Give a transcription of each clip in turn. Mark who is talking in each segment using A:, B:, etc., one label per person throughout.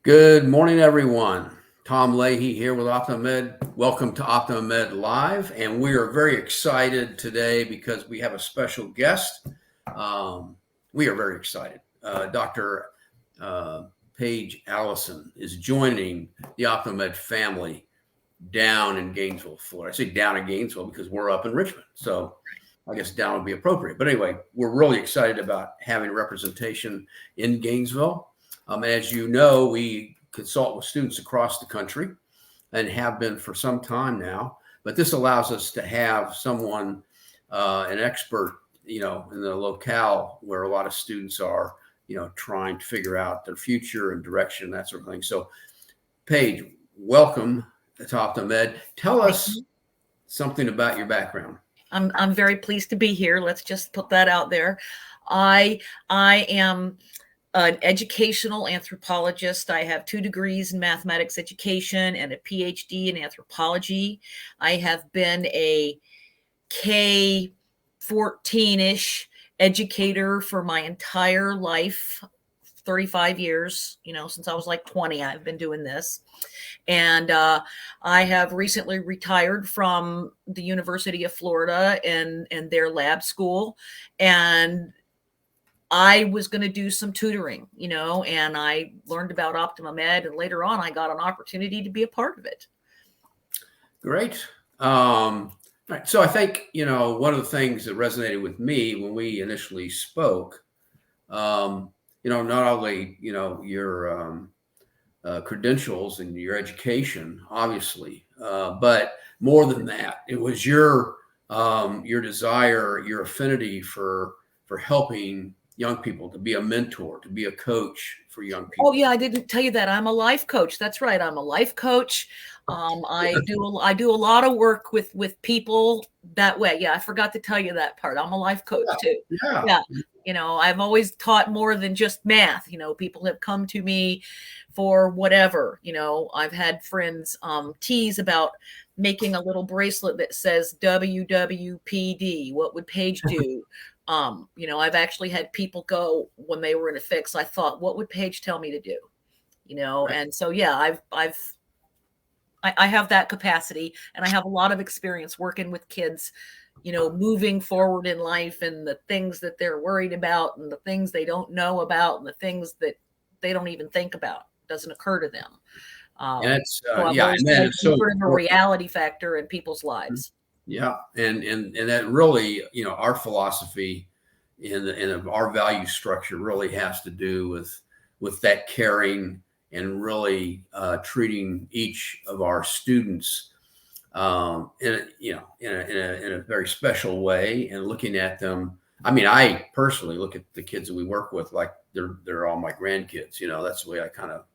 A: Good morning, everyone. Tom Leahy here with OptimumEd. Welcome to OptimumEd Live, and we are very excited today because we have a special guest. We are very excited. Dr. Paige Allison is joining the OptimumEd family down in Gainesville, Florida. I say down in Gainesville because we're up in Richmond, so I guess down would be appropriate. But anyway, we're really excited about having representation in Gainesville. As you know, we consult with students across the country and have been for some time now. But this allows us to have someone, an expert, in the locale where a lot of students are, trying to figure out their future and direction, that sort of thing. So, Paige, welcome to OptimumEd. Tell us something about your background.
B: I'm very pleased to be here. Let's just put that out there. I am an educational anthropologist. I have 2 degrees in mathematics education and a PhD in anthropology. I have been a K-14-ish educator for my entire life, 35 years, since I was like 20, I've been doing this. And I have recently retired from the University of Florida and their lab school. And I was going to do some tutoring, and I learned about OptimumEd, and later on I got an opportunity to be a part of it.
A: Great. Right. So I think, one of the things that resonated with me when we initially spoke, not only, your credentials and your education, obviously, but more than that, it was your desire, your affinity for helping young people, to be a mentor, to be a coach for young people.
B: Oh yeah, I didn't tell you that. I'm a life coach. That's right. I'm a life coach. I do a lot of work with people that way. Yeah, I forgot to tell you that part. I'm a life coach too.
A: Yeah.
B: I've always taught more than just math. People have come to me for whatever. I've had friends tease about making a little bracelet that says WWPD. What would Paige do? I've actually had people go when they were in a fix. I thought, what would Paige tell me to do? Right. And so, yeah, I have that capacity, and I have a lot of experience working with kids, moving forward in life, and the things that they're worried about, and the things they don't know about, and the things that they don't even think about, doesn't occur to them.
A: And it's
B: it's sort of a reality factor in people's lives.
A: Yeah. And that really, our philosophy in our value structure really has to do with that caring and really treating each of our students in a very special way, and looking at them. I mean, I personally look at the kids that we work with like they're all my grandkids. That's the way I kind of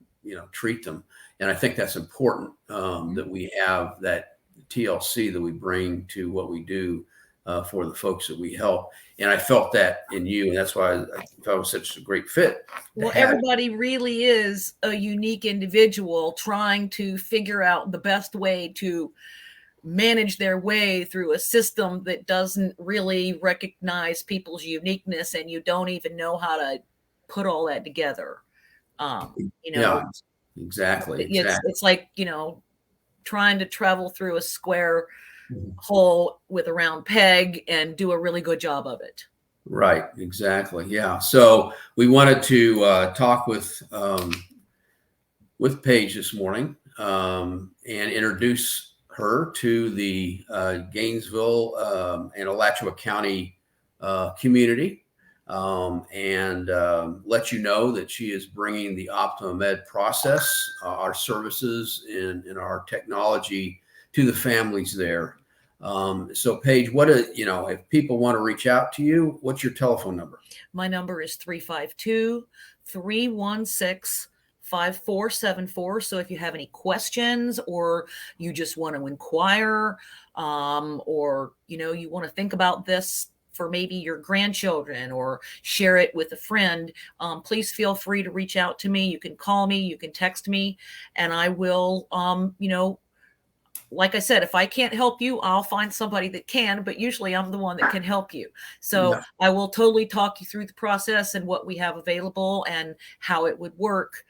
A: treat them, and I think that's important that we have that TLC that we bring to what we do for the folks that we help. And I felt that in you, and that's why I thought it was such a great fit.
B: Well, everybody really is a unique individual trying to figure out the best way to manage their way through a system that doesn't really recognize people's uniqueness, and you don't even know how to put all that together.
A: Yeah, exactly.
B: It's like, trying to travel through a square hole with a round peg and do a really good job of it.
A: Right. Exactly. Yeah. So we wanted to talk with Paige this morning and introduce her to the Gainesville and Alachua County community, and let you know that she is bringing the OptimumEd process, our services, and our technology to the families there. So Paige, if people want to reach out to you, what's your telephone number?
B: My number is 352-316-5474. So if you have any questions, or you just want to inquire, or, you want to think about this for maybe your grandchildren, or share it with a friend, please feel free to reach out to me. You can call me, you can text me, and I will, like I said, if I can't help you, I'll find somebody that can, but usually I'm the one that can help you. So yeah. I will totally talk you through the process and what we have available and how it would work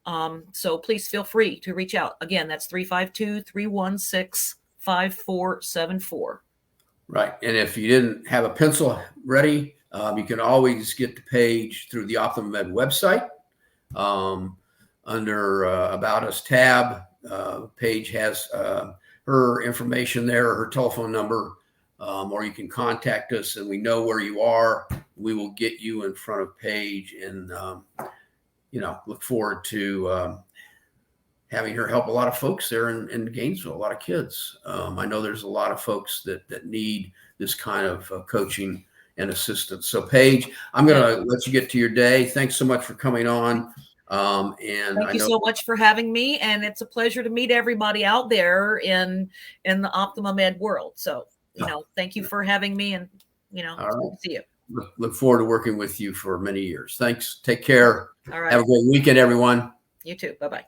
B: So please feel free to reach out. Again, that's 352-316-5474.
A: Right. And if you didn't have a pencil ready, you can always get the page through the OptimumEd website. Under About Us tab, Paige has her information there, her telephone number, or you can contact us and we know where you are. We will get you in front of Paige and, look forward to having her help a lot of folks there in Gainesville, a lot of kids. I know there's a lot of folks that need this kind of coaching and assistance. So Paige, I'm going to let you get to your day. Thanks so much for coming on. And
B: thank you so much for having me. And it's a pleasure to meet everybody out there in the OptimumEd world. So, thank you for having me, and,
A: all right.
B: See you.
A: Look forward to working with you for many years. Thanks. Take care.
B: All right.
A: Have a great weekend, everyone.
B: You too. Bye-bye.